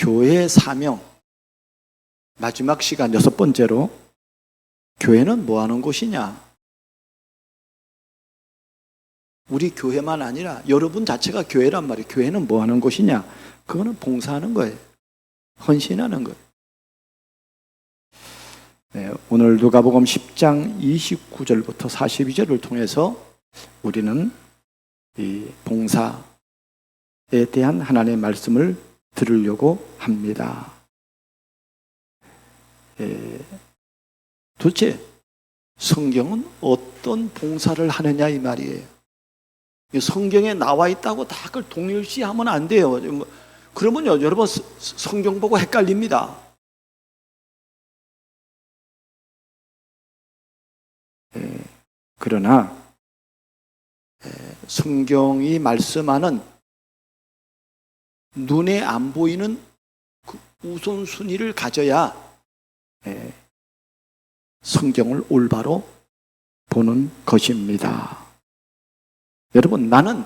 교회의 사명, 마지막 시간 6번째로, 교회는 뭐 하는 곳이냐? 우리 교회만 아니라 여러분 자체가 교회란 말이에요. 교회는 뭐 하는 곳이냐? 그거는 봉사하는 거예요. 헌신하는 거예요. 네, 오늘 누가복음 10장 29절부터 42절을 통해서 우리는 이 봉사에 대한 하나님의 말씀을 들으려고 합니다. 도대체 성경은 어떤 봉사를 하느냐 이 말이에요. 성경에 나와 있다고 다 그걸 동일시하면 안 돼요. 그러면요, 여러분 성경 보고 헷갈립니다. 그러나 성경이 말씀하는 눈에 안 보이는 그 우선순위를 가져야 성경을 올바로 보는 것입니다. 여러분, 나는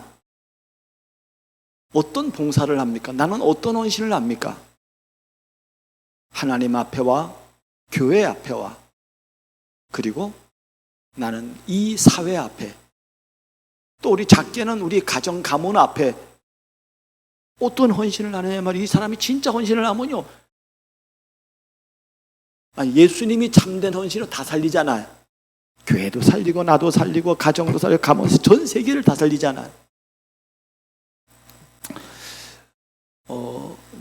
어떤 봉사를 합니까? 나는 어떤 헌신을 합니까? 하나님 앞에와 교회 앞에와 그리고 나는 이 사회 앞에, 또 우리 작게는 우리 가정 가문 앞에 어떤 헌신을 하느냐 말이에요. 이 사람이 진짜 헌신을 하면요, 예수님이 참된 헌신을 다 살리잖아요. 교회도 살리고 나도 살리고 가정도 살리고 가문, 전 세계를 다 살리잖아요.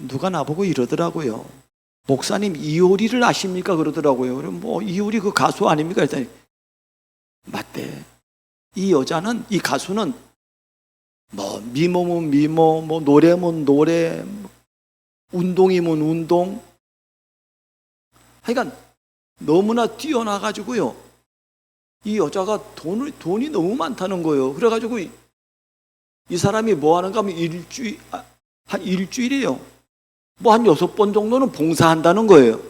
누가 나보고 이러더라고요. 목사님 이효리를 아십니까? 그러더라고요. 그럼 뭐 이효리 그 가수 아닙니까? 그랬더니 맞대. 이 여자는, 이 가수는 뭐 미모면 미모, 뭐 노래면 노래, 운동이면 운동, 하여간 너무나 뛰어나가지고요, 이 여자가 돈이 너무 많다는 거예요. 그래가지고 이 사람이 뭐 하는가 하면 한 일주일이에요. 뭐 한 6번 정도는 봉사한다는 거예요.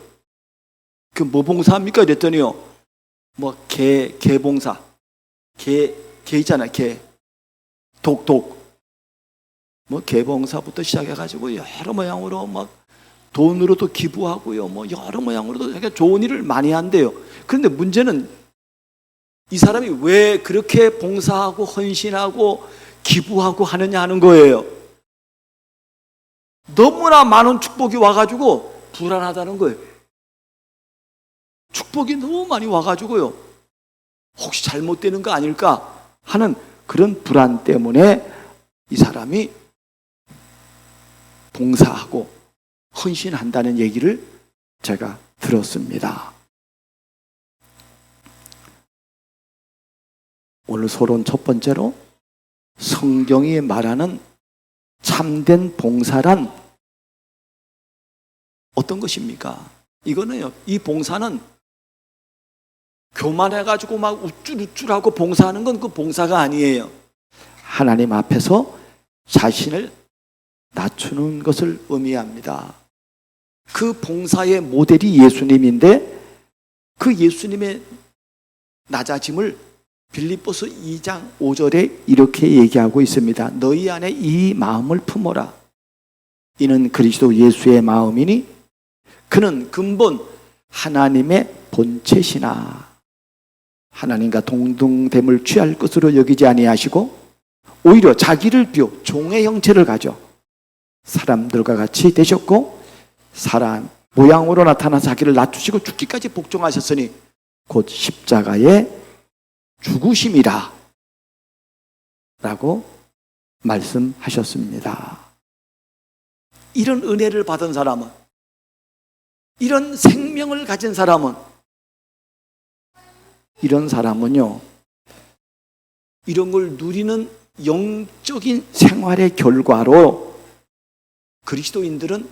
그 뭐 봉사합니까? 이랬더니요, 뭐 개 봉사, 개 있잖아요. 개, 독, 뭐 개 봉사부터 시작해가지고 여러 모양으로 막 돈으로도 기부하고요, 뭐 여러 모양으로도 좋은 일을 많이 한대요. 그런데 문제는 이 사람이 왜 그렇게 봉사하고 헌신하고 기부하고 하느냐 하는 거예요. 너무나 많은 축복이 와가지고 불안하다는 거예요. 축복이 너무 많이 와가지고요, 혹시 잘못되는 거 아닐까 하는 그런 불안 때문에 이 사람이 봉사하고 헌신한다는 얘기를 제가 들었습니다. 오늘 서론 첫 번째로, 성경이 말하는 참된 봉사란 어떤 것입니까? 이거는요, 이 봉사는 교만해가지고 막 우쭐우쭐하고 봉사하는 건 그 봉사가 아니에요. 하나님 앞에서 자신을 낮추는 것을 의미합니다. 그 봉사의 모델이 예수님인데, 그 예수님의 낮아짐을 빌립보서 2장 5절에 이렇게 얘기하고 있습니다. 너희 안에 이 마음을 품어라. 이는 그리스도 예수의 마음이니 그는 근본 하나님의 본체시나 하나님과 동등됨을 취할 것으로 여기지 아니하시고 오히려 자기를 비워 종의 형체를 가져 사람들과 같이 되셨고 사람 모양으로 나타나 자기를 낮추시고 죽기까지 복종하셨으니 곧 십자가의 죽으심이라 라고 말씀하셨습니다. 이런 은혜를 받은 사람은, 이런 생명을 가진 사람은, 이런 사람은요, 이런 걸 누리는 영적인 생활의 결과로 그리스도인들은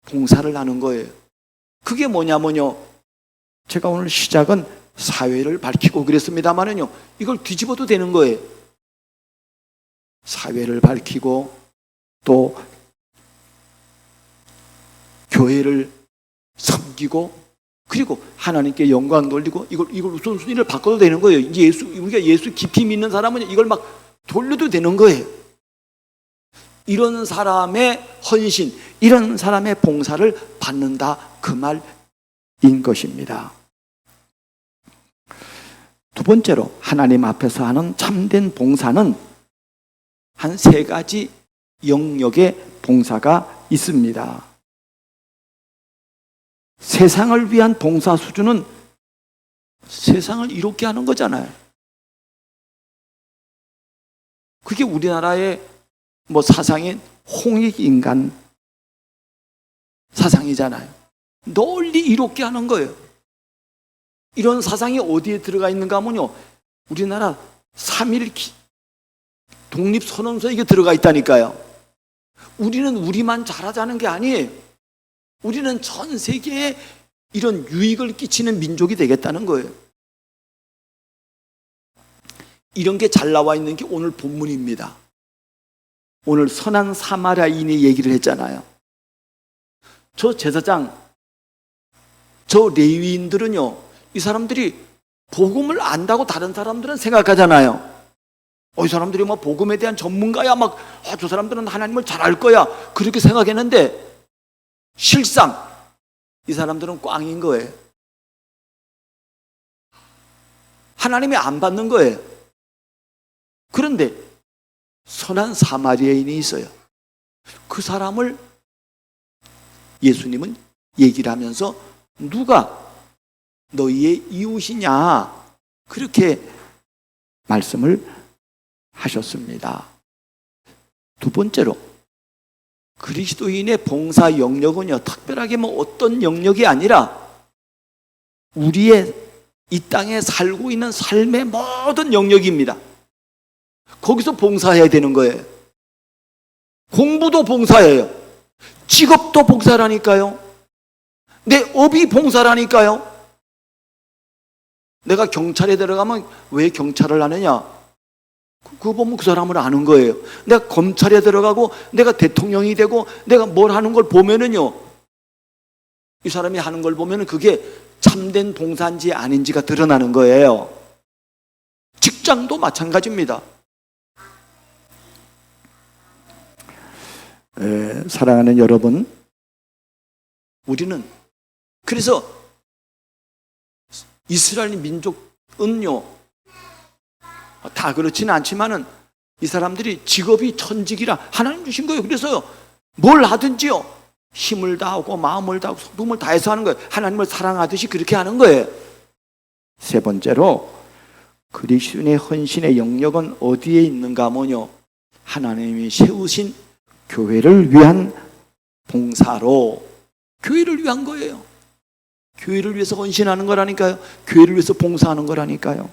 봉사를 하는 거예요. 그게 뭐냐면요, 제가 오늘 시작은 사회를 밝히고 그랬습니다만은요, 이걸 뒤집어도 되는 거예요. 사회를 밝히고 또 교회를 섬기고 그리고 하나님께 영광 돌리고 이걸 우선순위를 바꿔도 되는 거예요. 이제 우리가 예수 깊이 믿는 사람은 이걸 막 돌려도 되는 거예요. 이런 사람의 헌신, 이런 사람의 봉사를 받는다, 그 말인 것입니다. 두 번째로 하나님 앞에서 하는 참된 봉사는 한 세 가지 영역의 봉사가 있습니다. 세상을 위한 봉사 수준은 세상을 이롭게 하는 거잖아요. 그게 우리나라의 사상인 홍익인간 사상이잖아요. 널리 이롭게 하는 거예요. 이런 사상이 어디에 들어가 있는가 하면요, 우리나라 3.1 독립선언서에 이게 들어가 있다니까요. 우리는 우리만 잘하자는 게 아니에요. 우리는 전 세계에 이런 유익을 끼치는 민족이 되겠다는 거예요. 이런 게 잘 나와 있는 게 오늘 본문입니다. 오늘 선한 사마리아인이 얘기를 했잖아요. 저 제사장, 저 레위인들은요, 이 사람들이 복음을 안다고 다른 사람들은 생각하잖아요. 이 사람들이 복음에 대한 전문가야, 저 사람들은 하나님을 잘 알 거야, 그렇게 생각했는데 실상 이 사람들은 꽝인 거예요. 하나님이 안 받는 거예요. 그런데 선한 사마리아인이 있어요. 그 사람을 예수님은 얘기를 하면서 누가 너희의 이웃이냐, 그렇게 말씀을 하셨습니다. 두 번째로, 그리스도인의 봉사 영역은요, 특별하게 어떤 영역이 아니라 우리의 이 땅에 살고 있는 삶의 모든 영역입니다. 거기서 봉사해야 되는 거예요. 공부도 봉사예요. 직업도 봉사라니까요. 내 업이 봉사라니까요. 내가 경찰에 들어가면 왜 경찰을 하느냐? 그거 보면 그 사람을 아는 거예요. 내가 검찰에 들어가고 내가 대통령이 되고 내가 뭘 하는 걸 보면은요, 이 사람이 하는 걸 보면은 그게 참된 봉사인지 아닌지가 드러나는 거예요. 직장도 마찬가지입니다. 사랑하는 여러분, 우리는 그래서 이스라엘 민족은요, 다 그렇지는 않지만은 이 사람들이 직업이 천직이라 하나님 주신 거예요. 그래서요, 뭘 하든지요, 힘을 다하고 마음을 다하고 손을 다해서 하는 거예요. 하나님을 사랑하듯이 그렇게 하는 거예요. 세 번째로, 그리스도인의 헌신의 영역은 어디에 있는가 하면요, 하나님이 세우신 교회를 위한 봉사로, 교회를 위한 거예요. 교회를 위해서 헌신하는 거라니까요. 교회를 위해서 봉사하는 거라니까요.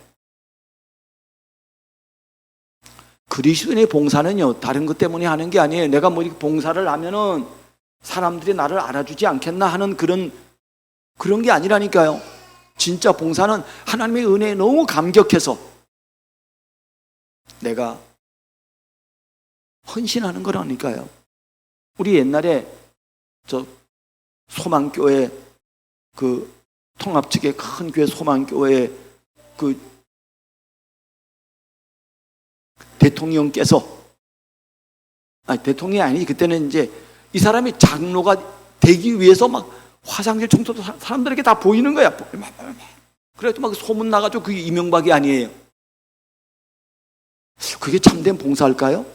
그리스도인의 봉사는요, 다른 것 때문에 하는 게 아니에요. 내가 이렇게 봉사를 하면은 사람들이 나를 알아주지 않겠나 하는 그런 게 아니라니까요. 진짜 봉사는 하나님의 은혜에 너무 감격해서 내가 헌신하는 거라니까요. 우리 옛날에 저 소망교회, 그 통합 측의 큰 교회 소망교회 그 대통령께서, 대통령이 아니지, 그때는 이제 이 사람이 장로가 되기 위해서 화장실 청소도 사람들에게 다 보이는 거야. 그래도 소문 나가지고 그게 이명박이 아니에요. 그게 참된 봉사일까요?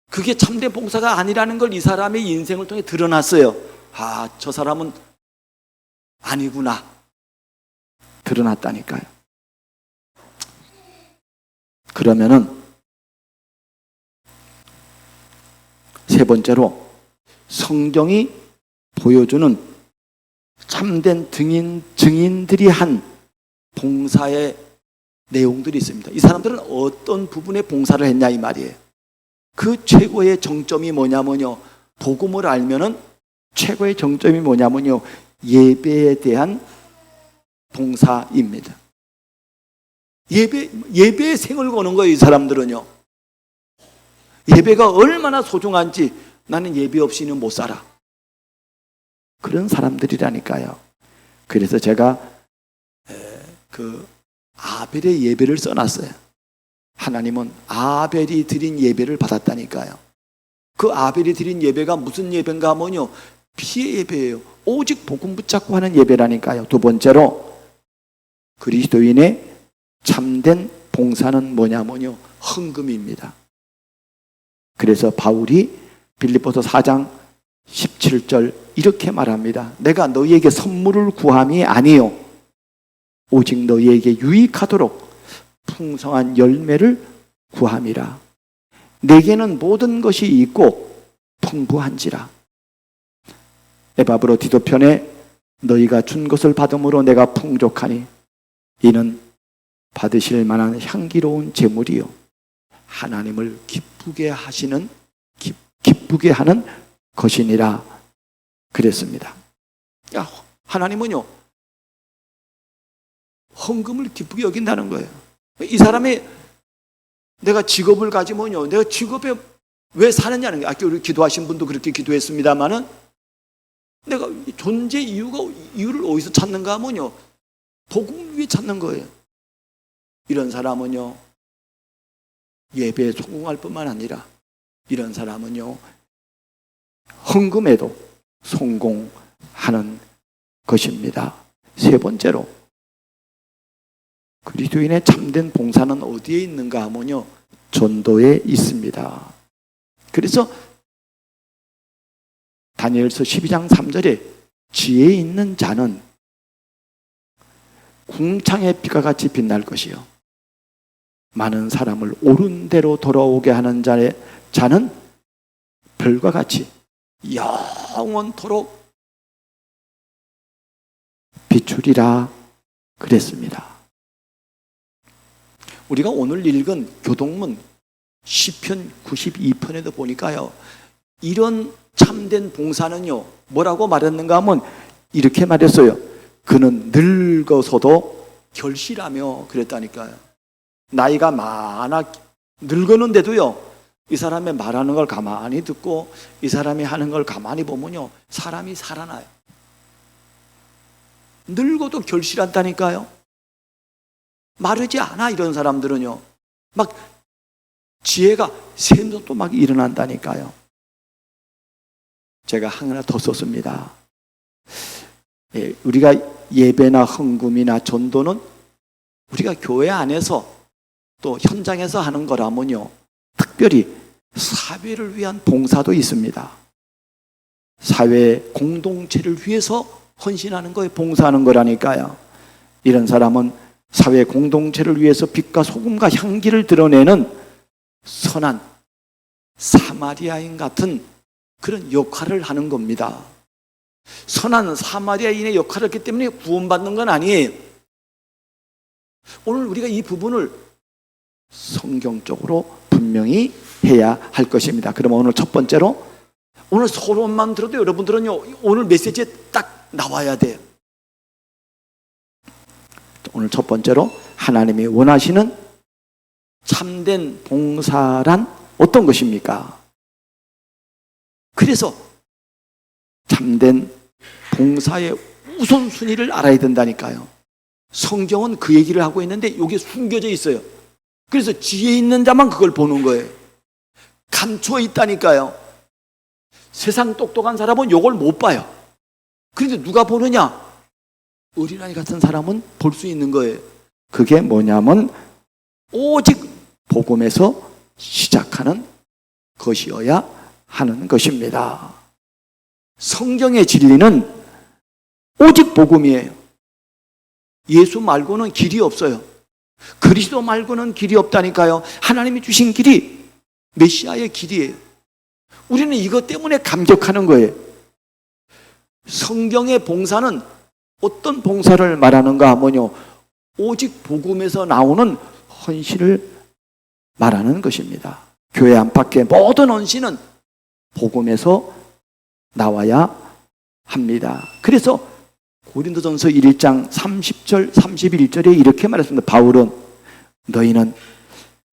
그게 참된 봉사가 아니라는 걸 이 사람의 인생을 통해 드러났어요. 저 사람은 아니구나. 드러났다니까요. 그러면은 세 번째로, 성경이 보여주는 참된 증인들이 한 봉사의 내용들이 있습니다. 이 사람들은 어떤 부분에 봉사를 했냐 이 말이에요. 그 최고의 정점이 뭐냐면요, 복음을 알면은 최고의 정점이 뭐냐면요, 예배에 대한 봉사입니다. 예배에 생을 거는 거예요. 이 사람들은요, 예배가 얼마나 소중한지, 나는 예배 없이는 못 살아, 그런 사람들이라니까요. 그래서 제가 그 아벨의 예배를 써놨어요. 하나님은 아벨이 드린 예배를 받았다니까요. 그 아벨이 드린 예배가 무슨 예배인가 하면요, 피의 예배예요. 오직 복음 붙잡고 하는 예배라니까요. 두 번째로 그리스도인의 참된 봉사는 뭐냐면요, 헌금입니다. 그래서 바울이 빌립보서 4장 17절 이렇게 말합니다. 내가 너희에게 선물을 구함이 아니요 오직 너희에게 유익하도록 풍성한 열매를 구함이라. 내게는 모든 것이 있고 풍부한지라. 에바브로 디도편에 너희가 준 것을 받음으로 내가 풍족하니 이는 받으실 만한 향기로운 제물이요 하나님을 기쁘게 하시는 기쁘게 하는 것이니라 그랬습니다. 하나님은요 헌금을 기쁘게 여긴다는 거예요. 이 사람이 내가 직업을 가지면요, 내가 직업에 왜 사느냐는 게, 아까 우리 기도하신 분도 그렇게 기도했습니다만은, 내가 존재 이유를 어디서 찾는가 하면요, 복음 위에 찾는 거예요. 이런 사람은요, 예배에 성공할 뿐만 아니라, 이런 사람은요, 헌금에도 성공하는 것입니다. 세 번째로, 그리스도인의 참된 봉사는 어디에 있는가 하면요, 전도에 있습니다. 그래서 다니엘서 12장 3절에 지혜 있는 자는 궁창의 빛과 같이 빛날 것이요 많은 사람을 옳은 대로 돌아오게 하는 자는 별과 같이 영원토록 비추리라 그랬습니다. 우리가 오늘 읽은 교동문 시편 92편에도 보니까요, 이런 참된 봉사는요 뭐라고 말했는가 하면 이렇게 말했어요. 그는 늙어서도 결실하며 그랬다니까요. 나이가 많아 늙었는데도요 이 사람의 말하는 걸 가만히 듣고 이 사람이 하는 걸 가만히 보면요 사람이 살아나요. 늙어도 결실한다니까요. 마르지 않아. 이런 사람들은요 막 지혜가 샘솟도 막 일어난다니까요. 제가 하나 더 썼습니다. 우리가 예배나 헌금이나 전도는 우리가 교회 안에서 또 현장에서 하는 거라면요 특별히 사회를 위한 봉사도 있습니다. 사회 공동체를 위해서 헌신하는 거에 봉사하는 거라니까요. 이런 사람은 사회 공동체를 위해서 빛과 소금과 향기를 드러내는 선한 사마리아인 같은 그런 역할을 하는 겁니다. 선한 사마리아인의 역할을 했기 때문에 구원받는 건 아니에요. 오늘 우리가 이 부분을 성경적으로 분명히 해야 할 것입니다. 그러면 오늘 첫 번째로, 오늘 서론만 들어도 여러분들은요 오늘 메시지에 딱 나와야 돼요. 오늘 첫 번째로 하나님이 원하시는 참된 봉사란 어떤 것입니까? 그래서 참된 봉사의 우선순위를 알아야 된다니까요. 성경은 그 얘기를 하고 있는데 이게 숨겨져 있어요. 그래서 지혜 있는 자만 그걸 보는 거예요. 감춰 있다니까요. 세상 똑똑한 사람은 이걸 못 봐요. 그런데 누가 보느냐? 어린아이 같은 사람은 볼 수 있는 거예요. 그게 뭐냐면 오직 복음에서 시작하는 것이어야 하는 것입니다. 성경의 진리는 오직 복음이에요. 예수 말고는 길이 없어요. 그리스도 말고는 길이 없다니까요. 하나님이 주신 길이 메시아의 길이에요. 우리는 이것 때문에 감격하는 거예요. 성경의 봉사는 어떤 봉사를 말하는가 하면요 오직 복음에서 나오는 헌신을 말하는 것입니다. 교회 안팎의 모든 헌신은 복음에서 나와야 합니다. 그래서 고린도전서 1장 30절 31절에 이렇게 말했습니다. 바울은 너희는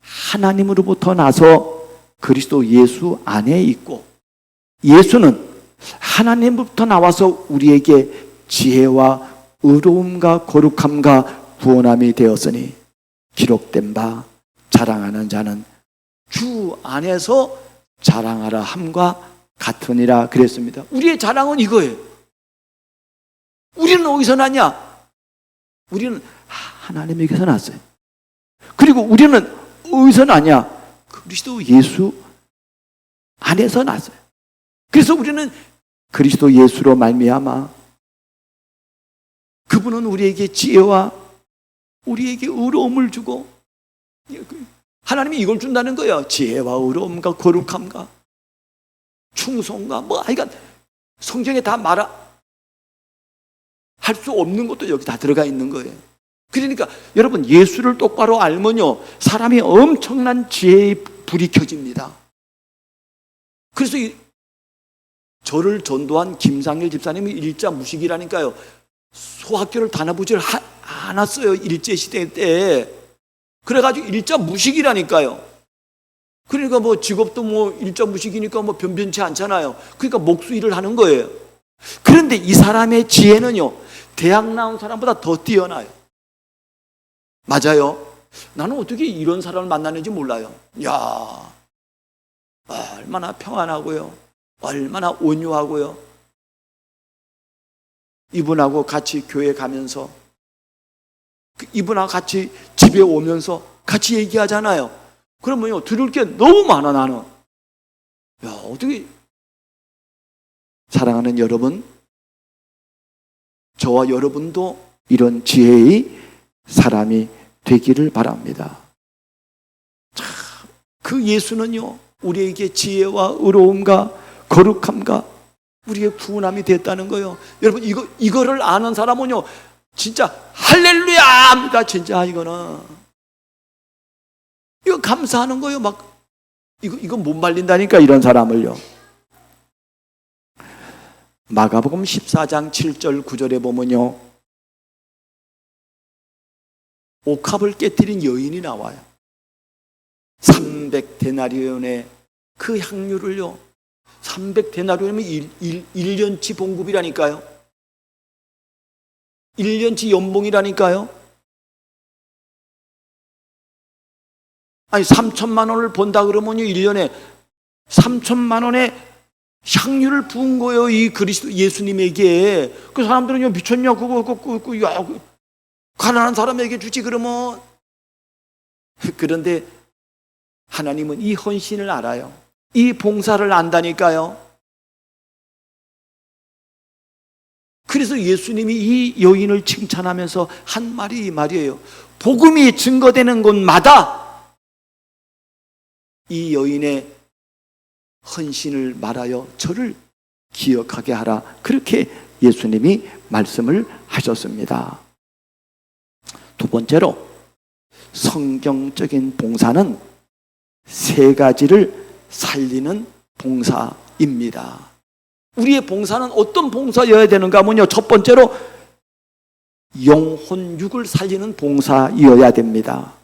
하나님으로부터 나서 그리스도 예수 안에 있고 예수는 하나님으로부터 나와서 우리에게 지혜와 의로움과 거룩함과 구원함이 되었으니 기록된 바 자랑하는 자는 주 안에서 자랑하라 함과 같으니라 그랬습니다. 우리의 자랑은 이거예요. 우리는 어디서 났냐? 우리는 하나님에게서 났어요. 그리고 우리는 어디서 났냐? 그리스도 예수 안에서 났어요. 그래서 우리는 그리스도 예수로 말미암아 그분은 우리에게 지혜와 우리에게 의로움을 주고, 하나님이 이걸 준다는 거예요. 지혜와 의로움과 거룩함과 충성과 하여간 성경에 다 할 수 없는 것도 여기 다 들어가 있는 거예요. 그러니까 여러분, 예수를 똑바로 알면요, 사람이 엄청난 지혜의 불이 켜집니다. 그래서 저를 전도한 김상일 집사님이 일자 무식이라니까요. 소학교를 다녀보질 않았어요, 일제시대 때. 그래가지고 일자 무식이라니까요. 그러니까 직업도 일자 무식이니까 변변치 않잖아요. 그러니까 목수 일을 하는 거예요. 그런데 이 사람의 지혜는요, 대학 나온 사람보다 더 뛰어나요. 맞아요. 나는 어떻게 이런 사람을 만나는지 몰라요. 야, 얼마나 평안하고요, 얼마나 온유하고요. 이분하고 같이 교회 가면서, 이분하고 같이 집에 오면서 같이 얘기하잖아요. 그러면요, 들을 게 너무 많아, 나는. 야, 어떻게. 사랑하는 여러분, 저와 여러분도 이런 지혜의 사람이 되기를 바랍니다. 그 예수는요, 우리에게 지혜와 의로움과 거룩함과 우리의 구원함이 됐다는 거예요. 여러분, 이거를 아는 사람은요, 진짜 할렐루야 합니다. 진짜 이거 감사하는 거예요. 이거 못 말린다니까, 이런 사람을요. 마가복음 14장 7절 9절에 보면요, 옥합을 깨뜨린 여인이 나와요. 300데나리온의 그 향유를요, 300데나리온이면 1년치 봉급이라니까요. 1년치 연봉이라니까요. 아니, 3천만 원을 번다 그러면요, 1년에 3천만 원의 향유를 부은 거예요, 이 그리스도 예수님에게. 그 사람들은요, 미쳤냐, 그거 가난한 사람에게 주지 그러면. 그런데 하나님은 이 헌신을 알아요. 이 봉사를 안다니까요. 그래서 예수님이 이 여인을 칭찬하면서 한 말이 이 말이에요. 복음이 증거되는 곳마다 이 여인의 헌신을 말하여 저를 기억하게 하라. 그렇게 예수님이 말씀을 하셨습니다. 두 번째로, 성경적인 봉사는 세 가지를 살리는 봉사입니다. 우리의 봉사는 어떤 봉사여야 되는가 하면요, 첫 번째로 영혼 육을 살리는 봉사이어야 됩니다.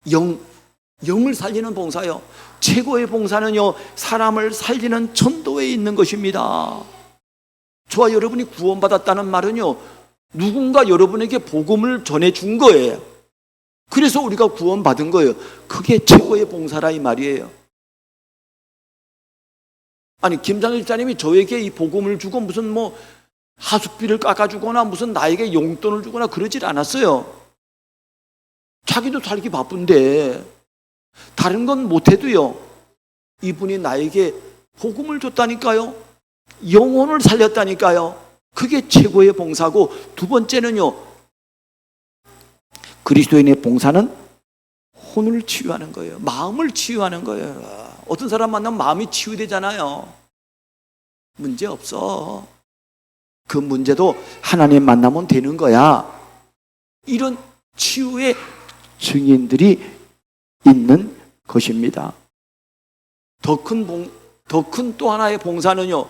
영을 살리는 봉사요. 최고의 봉사는요, 사람을 살리는 전도에 있는 것입니다. 저와 여러분이 구원받았다는 말은요, 누군가 여러분에게 복음을 전해준 거예요. 그래서 우리가 구원받은 거예요. 그게 최고의 봉사라 이 말이에요. 아니, 김장일 집사님이 저에게 이 복음을 주고 무슨 하숙비를 깎아주거나 무슨 나에게 용돈을 주거나 그러질 않았어요. 자기도 살기 바쁜데 다른 건 못해도요, 이분이 나에게 복음을 줬다니까요. 영혼을 살렸다니까요. 그게 최고의 봉사고, 두 번째는요, 그리스도인의 봉사는 혼을 치유하는 거예요. 마음을 치유하는 거예요. 어떤 사람 만나면 마음이 치유되잖아요. 문제 없어. 그 문제도 하나님 만나면 되는 거야. 이런 치유의 증인들이 있는 것입니다. 더 큰 또 하나의 봉사는요,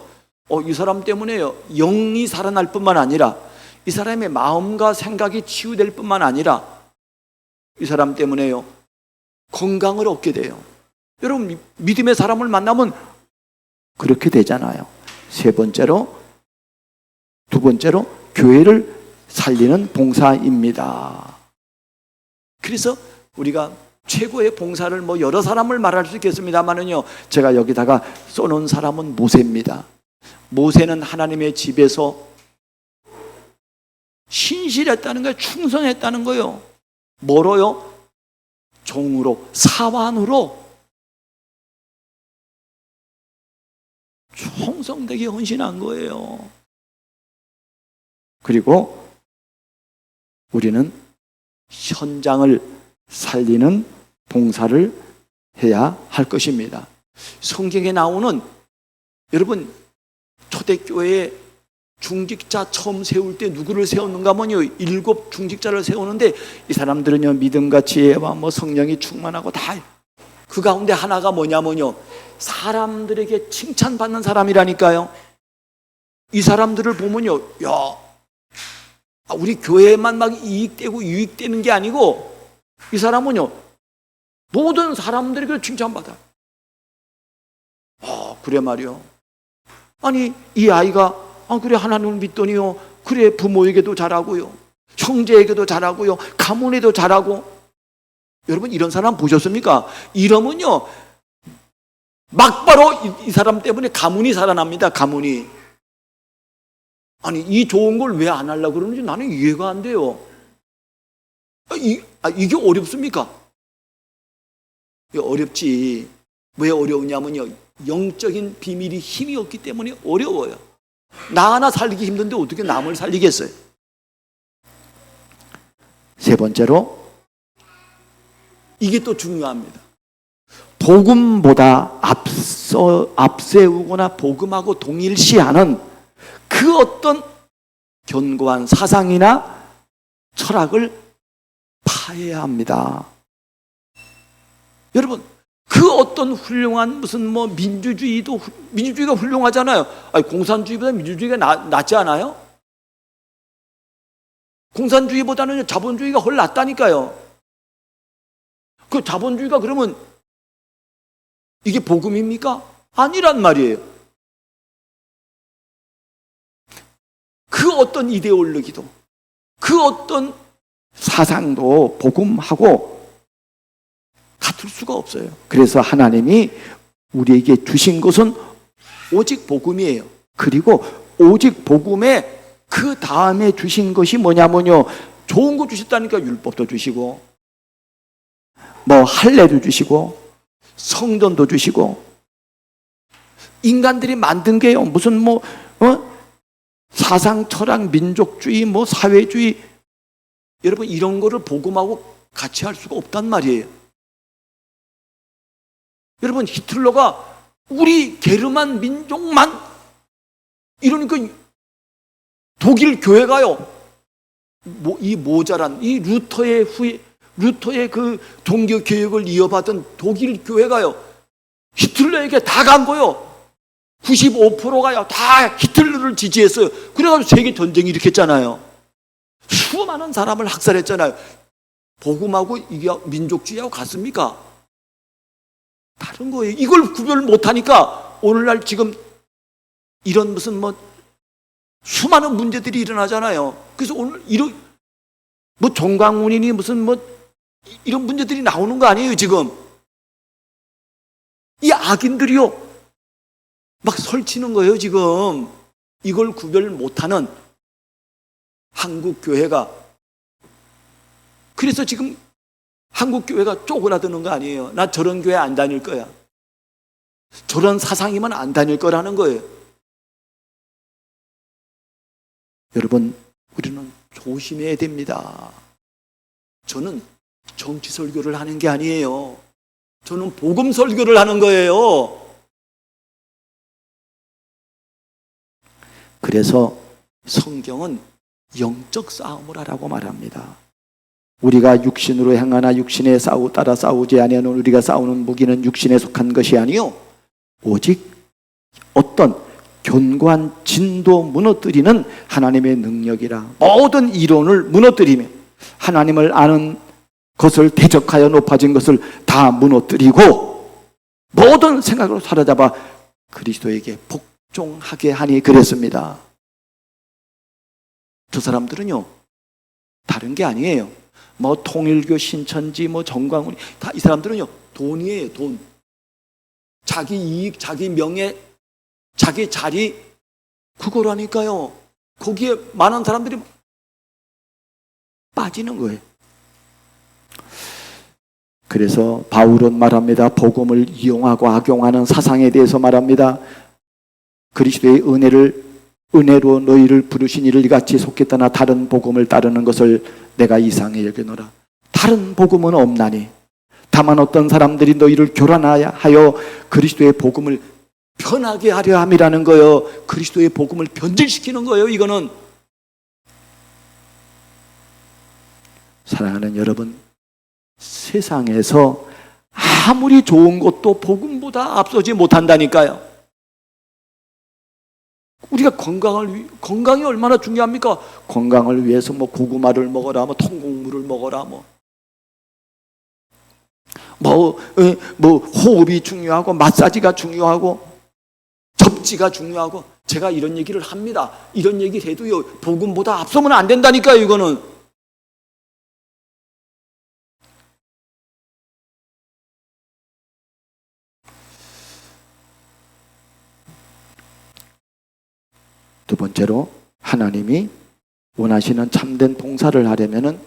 이 사람 때문에요, 영이 살아날 뿐만 아니라 이 사람의 마음과 생각이 치유될 뿐만 아니라 이 사람 때문에요, 건강을 얻게 돼요. 여러분, 믿음의 사람을 만나면 그렇게 되잖아요. 두 번째로 교회를 살리는 봉사입니다. 그래서 우리가 최고의 봉사를 뭐 여러 사람을 말할 수 있겠습니다만은요, 제가 여기다가 써놓은 사람은 모세입니다. 모세는 하나님의 집에서 신실했다는 거예요. 충성했다는 거예요. 뭐로요? 종으로, 사환으로 충성되게 헌신한 거예요. 그리고 우리는 현장을 살리는 봉사를 해야 할 것입니다. 성경에 나오는, 여러분, 초대교회에 중직자 처음 세울 때 누구를 세웠는가 하면요, 7 중직자를 세우는데 이 사람들은요, 믿음과 지혜와 뭐 성령이 충만하고 다, 그 가운데 하나가 뭐냐면요, 사람들에게 칭찬받는 사람이라니까요. 이 사람들을 보면요, 야, 우리 교회만 막 이익되고 유익되는 게 아니고 이 사람은요, 모든 사람들에게 칭찬받아. 그래 말이요. 아니, 이 아이가 그래 하나님을 믿더니요, 그래 부모에게도 잘하고요, 형제에게도 잘하고요, 가문에도 잘하고. 여러분, 이런 사람 보셨습니까? 이러면요, 막바로 이 사람 때문에 가문이 살아납니다. 가문이. 아니, 이 좋은 걸 왜 안 하려고 그러는지 나는 이해가 안 돼요. 이게 어렵습니까? 어렵지. 왜 어려우냐면요, 영적인 비밀이 힘이 없기 때문에 어려워요. 나 하나 살리기 힘든데 어떻게 남을 살리겠어요? 세 번째로, 이게 또 중요합니다. 복음보다 앞세우거나 복음하고 동일시하는 그 어떤 견고한 사상이나 철학을 파해야 합니다. 여러분, 그 어떤 훌륭한 무슨 뭐 민주주의가 훌륭하잖아요. 아니, 공산주의보다 민주주의가 낫지 않아요? 공산주의보다는 자본주의가 훨 낫다니까요. 그 자본주의가 그러면 이게 복음입니까? 아니란 말이에요. 그 어떤 이데올로기도, 그 어떤 사상도 복음하고 같을 수가 없어요. 그래서 하나님이 우리에게 주신 것은 오직 복음이에요. 그리고 오직 복음에 그 다음에 주신 것이 뭐냐면요, 좋은 거 주셨다니까. 율법도 주시고, 뭐 할례도 주시고, 성전도 주시고. 인간들이 만든 게요, 무슨 뭐 사상, 철학, 민족주의, 뭐 사회주의, 여러분, 이런 거를 복음하고 같이 할 수가 없단 말이에요. 여러분, 히틀러가 우리 게르만 민족만 이러니까 독일 교회가요, 이 모자란 이 루터의 그 종교 교육을 이어받은 독일 교회가요, 히틀러에게 다 간 거요. 95%가요 다 히틀러를 지지했어요. 그래가지고 세계 전쟁이 일으켰잖아요. 수많은 사람을 학살했잖아요. 복음하고 이게 민족주의하고 같습니까? 다른 거예요. 이걸 구별 못하니까 오늘날 지금 이런 무슨 뭐 수많은 문제들이 일어나잖아요. 그래서 오늘 뭐 종강운이니 무슨 뭐 이런 문제들이 나오는 거 아니에요, 지금. 이 악인들이요, 막 설치는 거예요, 지금. 이걸 구별 못하는 한국 교회가. 그래서 지금 한국 교회가 쪼그라드는 거 아니에요. 나 저런 교회 안 다닐 거야. 저런 사상이면 안 다닐 거라는 거예요. 여러분, 우리는 조심해야 됩니다. 저는 정치 설교를 하는 게 아니에요. 저는 복음 설교를 하는 거예요. 그래서 성경은 영적 싸움을 하라고 말합니다. 우리가 육신으로 행하나 육신에 따라 싸우지 아니하는 우리가 싸우는 무기는 육신에 속한 것이 아니요 오직 어떤 견고한 진도 무너뜨리는 하나님의 능력이라. 모든 이론을 무너뜨리며 하나님을 아는 것을 대적하여 높아진 것을 다 무너뜨리고 모든 생각으로 사로잡아 그리스도에게 복종하게 하니 그랬습니다. 저 사람들은요, 다른 게 아니에요. 뭐 통일교, 신천지, 뭐 정광훈, 다 이 사람들은요 돈이에요, 돈. 자기 이익, 자기 명예, 자기 자리, 그거라니까요. 거기에 많은 사람들이 빠지는 거예요. 그래서 바울은 말합니다. 복음을 이용하고 악용하는 사상에 대해서 말합니다. 그리스도의 은혜로 너희를 부르신 이를 이같이 속히 떠나 다른 복음을 따르는 것을 내가 이상히 여기노라. 다른 복음은 없나니 다만 어떤 사람들이 너희를 교란하여 그리스도의 복음을 편하게 하려 함이라는 거예요. 그리스도의 복음을 변질시키는 거예요. 이거는. 사랑하는 여러분, 세상에서 아무리 좋은 것도 복음보다 앞서지 못한다니까요. 우리가 건강이 얼마나 중요합니까? 건강을 위해서 뭐 고구마를 먹어라, 뭐 통곡물을 먹어라, 뭐 호흡이 중요하고 마사지가 중요하고 접지가 중요하고, 제가 이런 얘기를 합니다. 이런 얘기를 해도요 복음보다 앞서면 안 된다니까요. 이거는. 두 번째로, 하나님이 원하시는 참된 봉사를 하려면은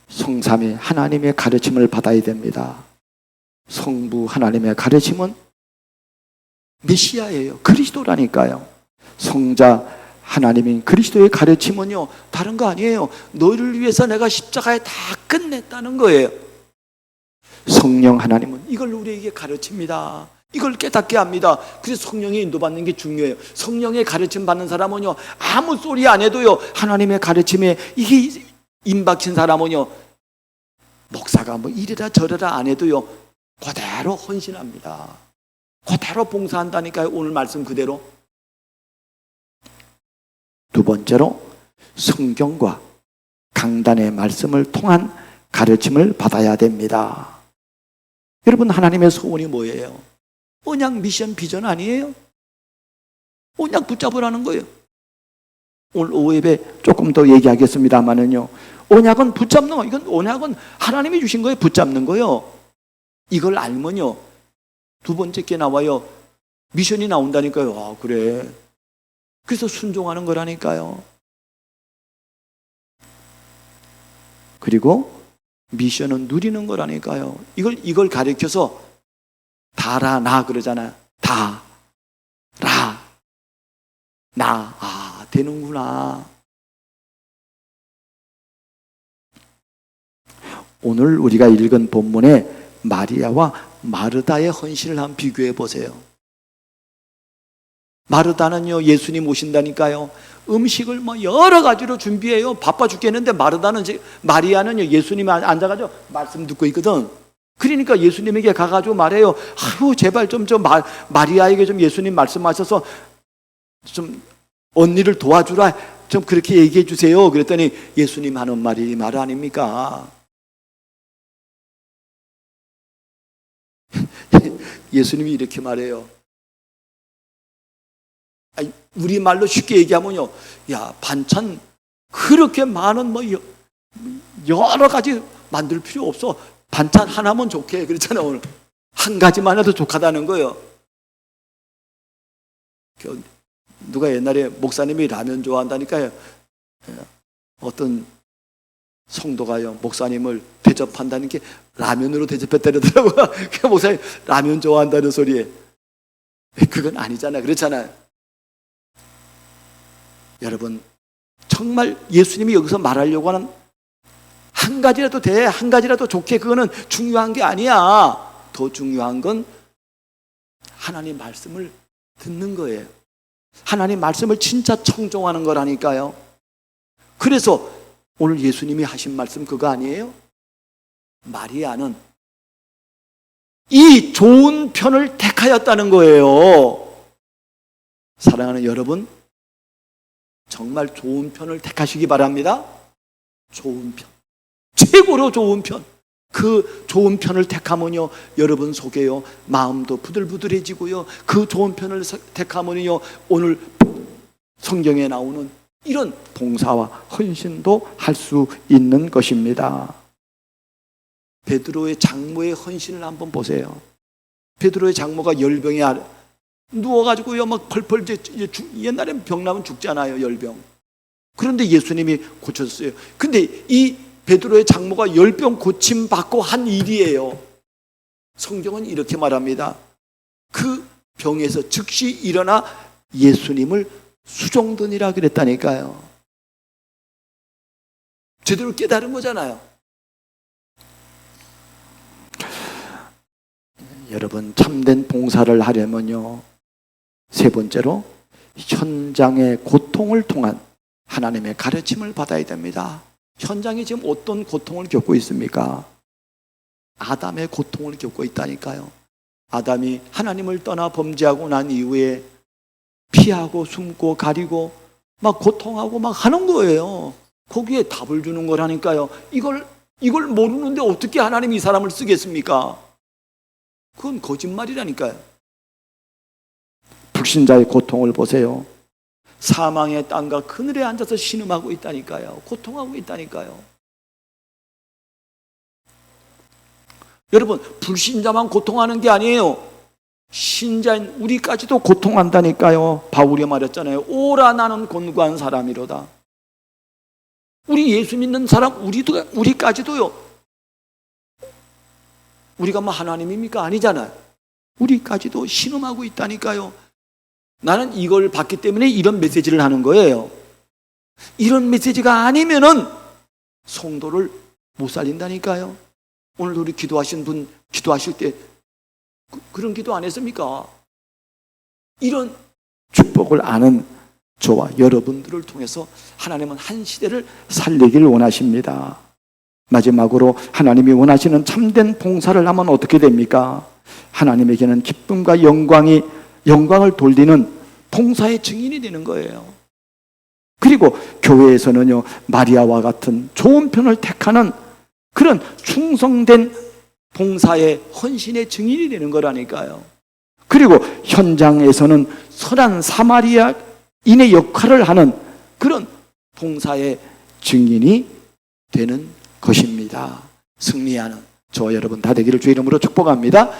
성삼위 하나님의 가르침을 받아야 됩니다. 성부 하나님의 가르침은 메시아예요. 그리스도라니까요. 성자 하나님인 그리스도의 가르침은요 다른 거 아니에요. 너희를 위해서 내가 십자가에 다 끝냈다는 거예요. 성령 하나님은 이걸 우리에게 가르칩니다. 이걸 깨닫게 합니다. 그래서 성령의 인도받는 게 중요해요. 성령의 가르침 받는 사람은요 아무 소리 안 해도요 하나님의 가르침에 이게 임박힌 사람은요 목사가 뭐 이래라 저래라 안 해도요 그대로 헌신합니다. 그대로 봉사한다니까요. 오늘 말씀 그대로. 두 번째로, 성경과 강단의 말씀을 통한 가르침을 받아야 됩니다. 여러분, 하나님의 소원이 뭐예요? 언약 미션 비전 아니에요? 언약 붙잡으라는 거예요. 오늘 오후 예배 조금 더 얘기하겠습니다만은요, 언약은 붙잡는 거, 이건 언약은 하나님이 주신 거예요. 붙잡는 거예요. 이걸 알면요 두 번째 게 나와요. 미션이 나온다니까요. 아, 그래. 그래서 순종하는 거라니까요. 그리고 미션은 누리는 거라니까요. 이걸 가르쳐서 다라 나 그러잖아요. 다, 라, 나. 아, 되는구나. 오늘 우리가 읽은 본문에 마리아와 마르다의 헌신을 한번 비교해 보세요. 마르다는요 예수님 오신다니까요 음식을 뭐 여러 가지로 준비해요. 바빠 죽겠는데 마리아는요 예수님이 앉아가지고 말씀 듣고 있거든. 그러니까 예수님에게 가가지고 말해요. 아유 제발 좀 마리아에게 좀 예수님 말씀하셔서 좀 언니를 도와주라, 좀 그렇게 얘기해 주세요. 그랬더니 예수님 하는 말이 이 말 아닙니까? 예수님이 이렇게 말해요. 아니, 우리 말로 쉽게 얘기하면요, 야 반찬 그렇게 많은 뭐 여러 가지 만들 필요 없어. 반찬 하나면 좋게 그랬잖아. 오늘 한 가지만 해도 좋다는 거예요. 누가 옛날에 목사님이 라면 좋아한다니까요. 어떤 성도가요 목사님을 대접한다는 게 라면으로 대접했다더라고요. 그 목사님 라면 좋아한다는 소리에 그건 아니잖아요. 그렇잖아요. 여러분, 정말 예수님이 여기서 말하려고 하는 한 가지라도 돼, 한 가지라도 좋게, 그거는 중요한 게 아니야. 더 중요한 건 하나님 말씀을 듣는 거예요. 하나님 말씀을 진짜 청종하는 거라니까요. 그래서 오늘 예수님이 하신 말씀 그거 아니에요? 마리아는 이 좋은 편을 택하였다는 거예요. 사랑하는 여러분, 정말 좋은 편을 택하시기 바랍니다. 좋은 편, 최고로 좋은 편. 그 좋은 편을 택하면요 여러분 속에요 마음도 부들부들해지고요, 그 좋은 편을 택하면요 오늘 성경에 나오는 이런 봉사와 헌신도 할 수 있는 것입니다. 베드로의 장모의 헌신을 한번 보세요. 베드로의 장모가 열병에 누워가지고요 막 펄펄 옛날엔 병 나면 죽잖아요, 열병. 그런데 예수님이 고쳤어요. 근데 이 베드로의 장모가 열병 고침 받고 한 일이에요. 성경은 이렇게 말합니다. 그 병에서 즉시 일어나 예수님을 수종드니라 그랬다니까요. 제대로 깨달은 거잖아요. 여러분, 참된 봉사를 하려면요, 세 번째로 현장의 고통을 통한 하나님의 가르침을 받아야 됩니다. 현장에 지금 어떤 고통을 겪고 있습니까? 아담의 고통을 겪고 있다니까요. 아담이 하나님을 떠나 범죄하고 난 이후에 피하고 숨고 가리고 막 고통하고 막 하는 거예요. 거기에 답을 주는 거라니까요. 이걸 모르는데 어떻게 하나님이 이 사람을 쓰겠습니까? 그건 거짓말이라니까요. 불신자의 고통을 보세요. 사망의 땅과 그늘에 앉아서 신음하고 있다니까요. 고통하고 있다니까요. 여러분, 불신자만 고통하는 게 아니에요. 신자인 우리까지도 고통한다니까요. 바울이 말했잖아요. 오라 나는 곤고한 사람이로다. 우리 예수 믿는 사람 우리까지도요. 우리가 뭐 하나님입니까? 아니잖아요. 우리까지도 신음하고 있다니까요. 나는 이걸 받기 때문에 이런 메시지를 하는 거예요. 이런 메시지가 아니면은 성도를 못 살린다니까요. 오늘 우리 기도하신 분 기도하실 때 그런 기도 안 했습니까? 이런 축복을 아는 저와 여러분들을 통해서 하나님은 한 시대를 살리길 원하십니다. 마지막으로 하나님이 원하시는 참된 봉사를 하면 어떻게 됩니까? 하나님에게는 기쁨과 영광을 돌리는 봉사의 증인이 되는 거예요. 그리고 교회에서는요, 마리아와 같은 좋은 편을 택하는 그런 충성된 봉사의 헌신의 증인이 되는 거라니까요. 그리고 현장에서는 선한 사마리아인의 역할을 하는 그런 봉사의 증인이 되는 것입니다. 승리하는 저와 여러분 다 되기를 주의 이름으로 축복합니다.